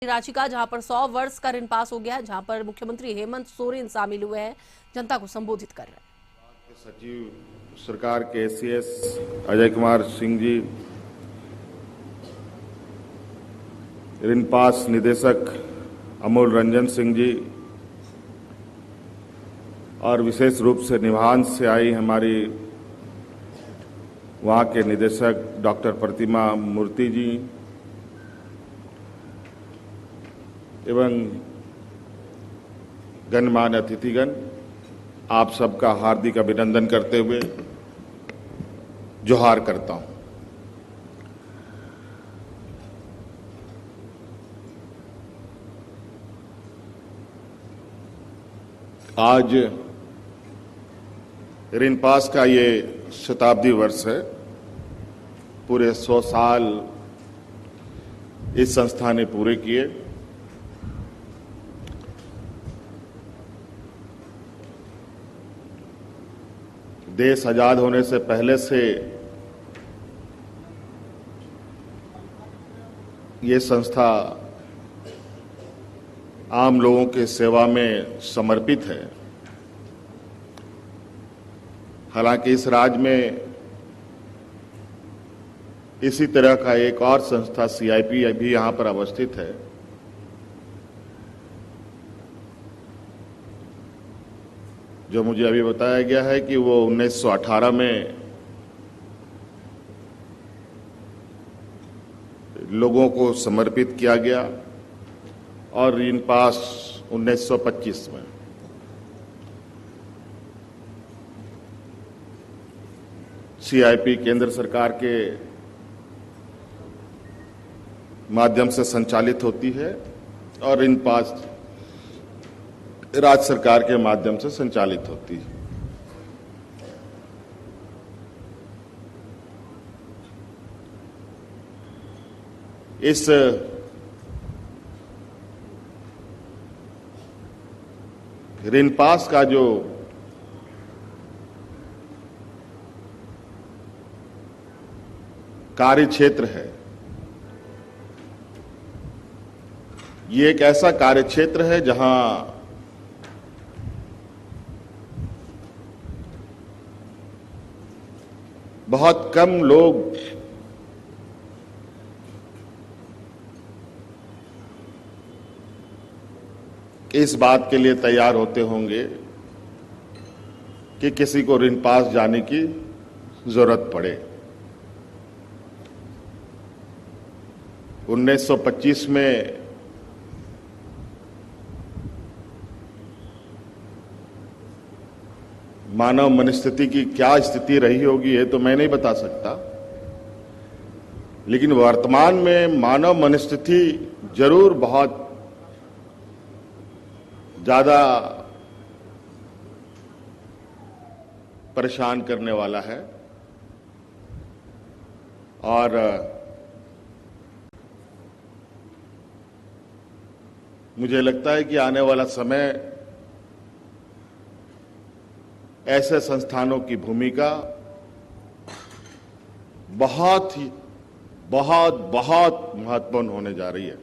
रांची का, जहां पर 100 वर्ष का ऋण पास हो गया है, जहां पर मुख्यमंत्री हेमंत सोरेन शामिल हुए हैं, जनता को संबोधित कर रहे हैं। सचिव सरकार के एसीएस अजय कुमार सिंह जी, ऋण पास निदेशक अमूल रंजन सिंह जी और विशेष रूप से निभान से आई हमारी वहां के निदेशक डॉक्टर प्रतिमा मूर्ति जी एवं गणमान्य अतिथिगण, आप सबका हार्दिक अभिनंदन करते हुए जोहार करता हूं। आज ऋण पास का ये शताब्दी वर्ष है। पूरे 100 साल इस संस्था ने पूरे किए। देश आजाद होने से पहले से ये संस्था आम लोगों के सेवा में समर्पित है। हालांकि इस राज्य में इसी तरह का एक और संस्था सीआईपी भी यहां पर अवस्थित है। जो मुझे अभी बताया गया है कि वो 1918 में लोगों को समर्पित किया गया और ऋण पास 1925 में। सीआईपी केंद्र सरकार के माध्यम से संचालित होती है और ऋण पास राज्य सरकार के माध्यम से संचालित होती है। इस ऋण पास का जो कार्य क्षेत्र है, ये एक ऐसा कार्य क्षेत्र है जहां बहुत कम लोग इस बात के लिए तैयार होते होंगे कि किसी को ऋण पास जाने की जरूरत पड़े। 1925 में मानव मनस्थिति की क्या स्थिति रही होगी ये तो मैं नहीं बता सकता, लेकिन वर्तमान में मानव मनस्थिति जरूर बहुत ज्यादा परेशान करने वाला है। और मुझे लगता है कि आने वाला समय ऐसे संस्थानों की भूमिका बहुत महत्वपूर्ण होने जा रही है।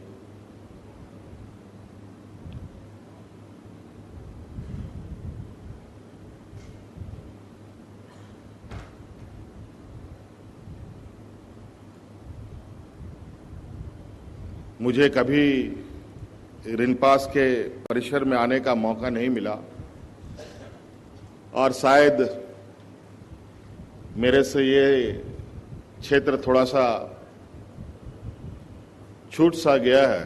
मुझे कभी ऋण पास के परिसर में आने का मौका नहीं मिला और शायद मेरे से ये क्षेत्र थोड़ा सा छूट सा गया है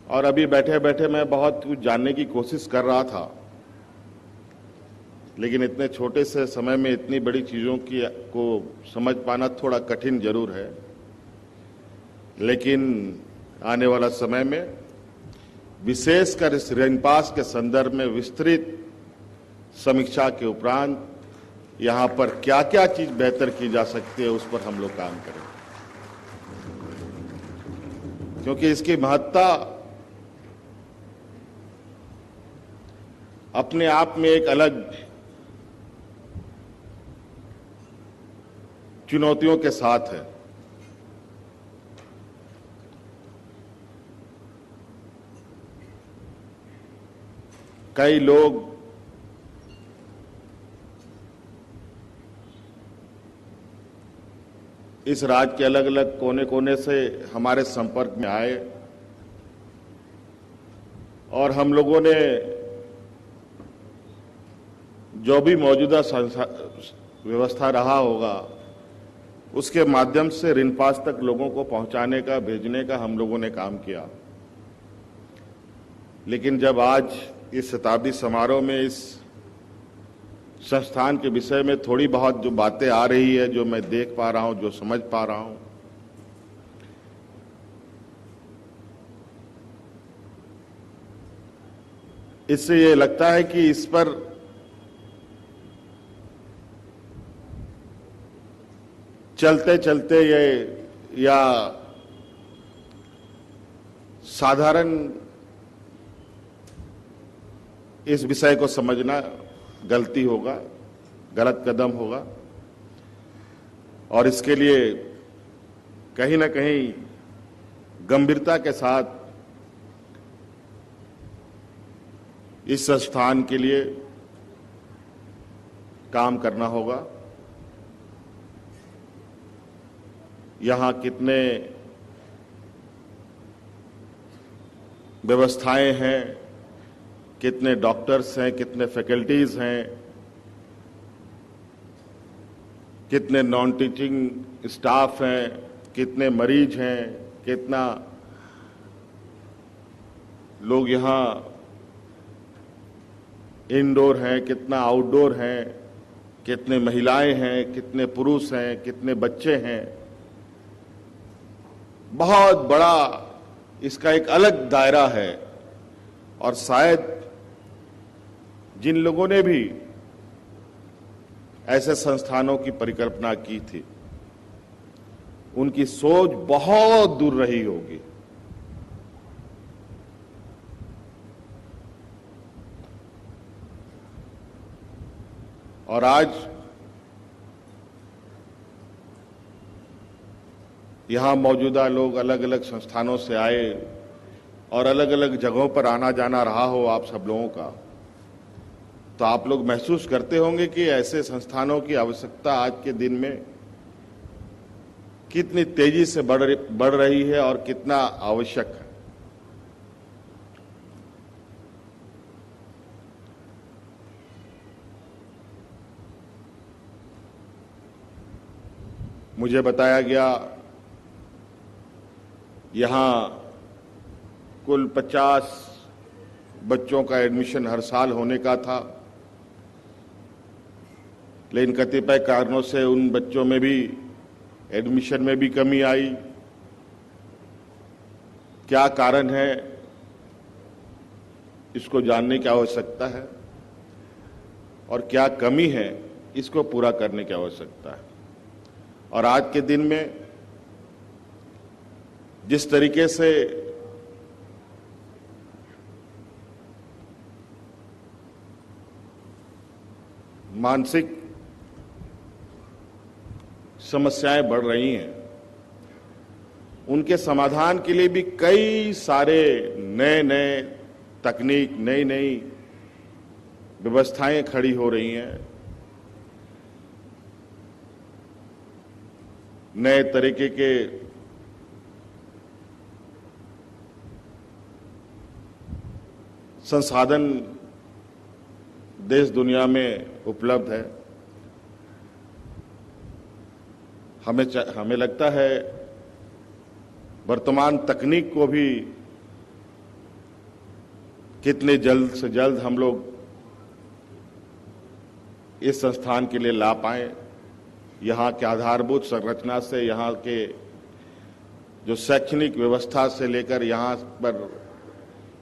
और अभी बैठे बैठे मैं बहुत कुछ जानने की कोशिश कर रहा था, लेकिन इतने छोटे से समय में इतनी बड़ी चीजों को समझ पाना थोड़ा कठिन जरूर है। लेकिन आने वाला समय में विशेषकर इस ऋण पास के संदर्भ में विस्तृत समीक्षा के उपरांत यहां पर क्या क्या चीज बेहतर की जा सकती है उस पर हम लोग काम करें, क्योंकि इसकी महत्ता अपने आप में एक अलग चुनौतियों के साथ है। कई लोग इस राज्य के अलग अलग कोने कोने से हमारे संपर्क में आए और हम लोगों ने जो भी मौजूदा व्यवस्था रहा होगा उसके माध्यम से ऋण पास तक लोगों को पहुंचाने का, भेजने का हम लोगों ने काम किया। लेकिन जब आज इस शताब्दी समारोह में इस संस्थान के विषय में थोड़ी बहुत जो बातें आ रही है, जो मैं देख पा रहा हूं, जो समझ पा रहा हूं, इससे ये लगता है कि इस पर चलते चलते ये या साधारण इस विषय को समझना गलती होगा, गलत कदम होगा और इसके लिए कहीं ना कहीं गंभीरता के साथ इस संस्थान के लिए काम करना होगा। यहां कितने व्यवस्थाएं हैं, कितने डॉक्टर्स हैं, कितने फैकल्टीज हैं, कितने नॉन टीचिंग स्टाफ हैं, कितने मरीज हैं, कितना लोग यहां इंडोर हैं, कितना आउटडोर हैं, कितने महिलाएं हैं, कितने पुरुष हैं, कितने बच्चे हैं, बहुत बड़ा इसका एक अलग दायरा है। और शायद जिन लोगों ने भी ऐसे संस्थानों की परिकल्पना की थी उनकी सोच बहुत दूर रही होगी। और आज यहां मौजूदा लोग अलग अलग संस्थानों से आए और अलग अलग जगहों पर आना जाना रहा हो आप सब लोगों का, तो आप लोग महसूस करते होंगे कि ऐसे संस्थानों की आवश्यकता आज के दिन में कितनी तेजी से बढ़ रही है और कितना आवश्यक है। मुझे बताया गया यहां कुल 50 बच्चों का एडमिशन हर साल होने का था, लेकिन कतिपय कारणों से उन बच्चों में भी एडमिशन में भी कमी आई। क्या कारण है इसको जानने की आवश्यकता है और क्या कमी है इसको पूरा करने की आवश्यकता है। और आज के दिन में जिस तरीके से मानसिक समस्याएं बढ़ रही हैं, उनके समाधान के लिए भी कई सारे नए नए तकनीक, नई नई व्यवस्थाएं खड़ी हो रही हैं। नए तरीके के संसाधन देश दुनिया में उपलब्ध है। हमें लगता है वर्तमान तकनीक को भी कितने जल्द से जल्द हम लोग इस संस्थान के लिए ला पाएं। यहाँ के आधारभूत संरचना से, यहाँ के जो शैक्षणिक व्यवस्था से लेकर यहाँ पर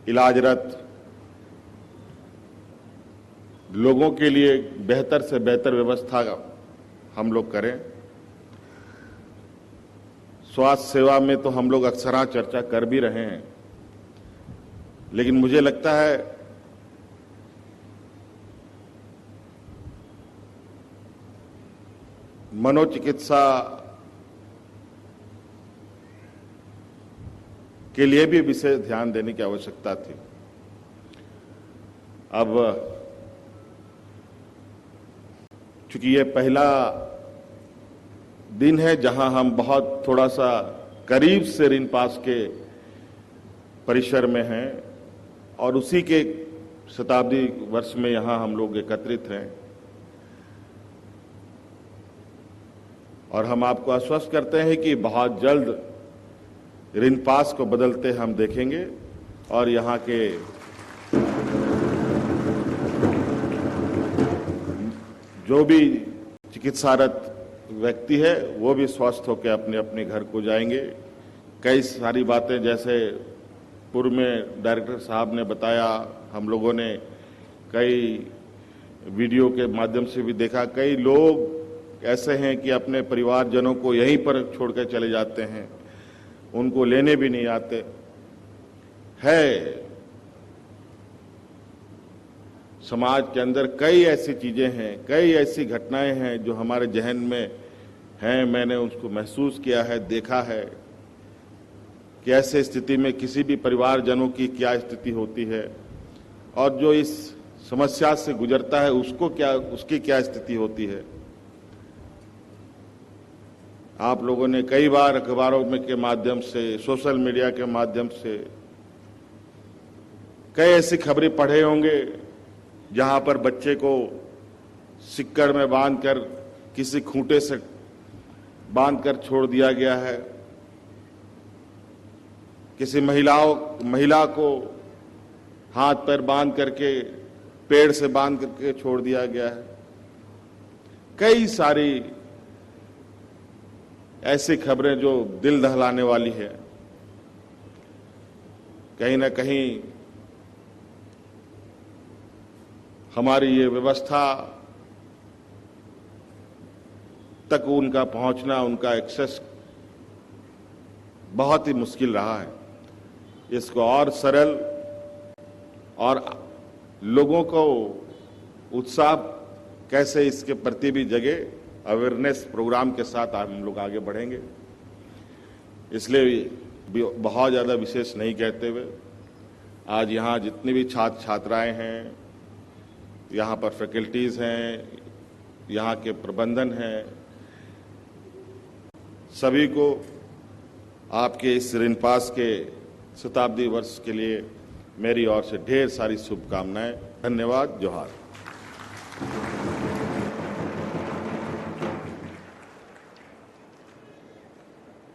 इलाजरत लोगों के लिए बेहतर से बेहतर व्यवस्था हम लोग करें। स्वास्थ्य सेवा में तो हम लोग अक्सर चर्चा कर भी रहे हैं, लेकिन मुझे लगता है मनोचिकित्सा के लिए भी विशेष ध्यान देने की आवश्यकता थी। अब चूंकि ये पहला दिन है जहां हम बहुत थोड़ा सा करीब से ऋण पास के परिसर में हैं और उसी के शताब्दी वर्ष में यहां हम लोग एकत्रित हैं, और हम आपको आश्वस्त करते हैं कि बहुत जल्द ऋण पास को बदलते हम देखेंगे और यहां के जो भी चिकित्सारत व्यक्ति है वो भी स्वस्थ होकर अपने अपने घर को जाएंगे। कई सारी बातें जैसे पूर्व में डायरेक्टर साहब ने बताया, हम लोगों ने कई वीडियो के माध्यम से भी देखा, कई लोग ऐसे हैं कि अपने परिवारजनों को यहीं पर छोड़कर चले जाते हैं, उनको लेने भी नहीं आते है। समाज के अंदर कई ऐसी चीजें हैं, कई ऐसी घटनाएं हैं जो हमारे जहन में हैं। मैंने उसको महसूस किया है, देखा है कि ऐसे स्थिति में किसी भी परिवारजनों की क्या स्थिति होती है और जो इस समस्या से गुजरता है उसकी क्या स्थिति होती है। आप लोगों ने कई बार अखबारों में के माध्यम से, सोशल मीडिया के माध्यम से कई ऐसी खबरें पढ़े होंगे जहां पर बच्चे को सिक्कड़ में बांधकर किसी खूंटे से बांधकर छोड़ दिया गया है, किसी महिला को हाथ पैर बांध करके पेड़ से बांध करके छोड़ दिया गया है। कई सारी ऐसी खबरें जो दिल दहलाने वाली है। कहीं ना कहीं हमारी ये व्यवस्था तक उनका पहुंचना, उनका एक्सेस बहुत ही मुश्किल रहा है। इसको और सरल और लोगों को उत्साह कैसे इसके प्रति भी जगे, अवेयरनेस प्रोग्राम के साथ हम लोग आगे बढ़ेंगे। इसलिए बहुत ज़्यादा विशेष नहीं कहते हुए आज यहाँ जितने भी छात्र छात्राएं हैं, यहाँ पर फैकल्टीज हैं, यहाँ के प्रबंधन हैं, सभी को आपके इस ऋण पास के शताब्दी वर्ष के लिए मेरी ओर से ढेर सारी शुभकामनाएं। धन्यवाद। जोहार।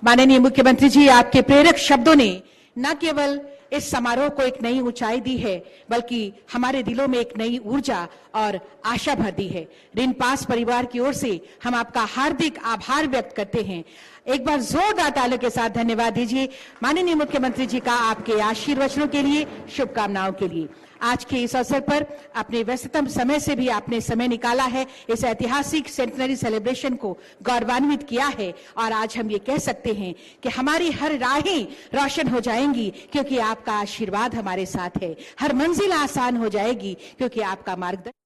माननीय मुख्यमंत्री जी, आपके प्रेरक शब्दों ने न केवल इस समारोह को एक नई ऊंचाई दी है बल्कि हमारे दिलों में एक नई ऊर्जा और आशा भर दी है। ऋण पास परिवार की ओर से हम आपका हार्दिक आभार व्यक्त करते हैं। एक बार जोरदार तालियों के साथ धन्यवाद दीजिए माननीय मुख्यमंत्री जी का आपके आशीर्वचनों के लिए, शुभकामनाओं के लिए। आज के इस अवसर पर अपने व्यस्ततम समय से भी आपने समय निकाला है, इस ऐतिहासिक सेंटनरी सेलिब्रेशन को गौरवान्वित किया है और आज हम ये कह सकते हैं कि हमारी हर राहें रोशन हो जाएंगी क्योंकि आपका आशीर्वाद हमारे साथ है। हर मंजिल आसान हो जाएगी क्योंकि आपका मार्गदर्शन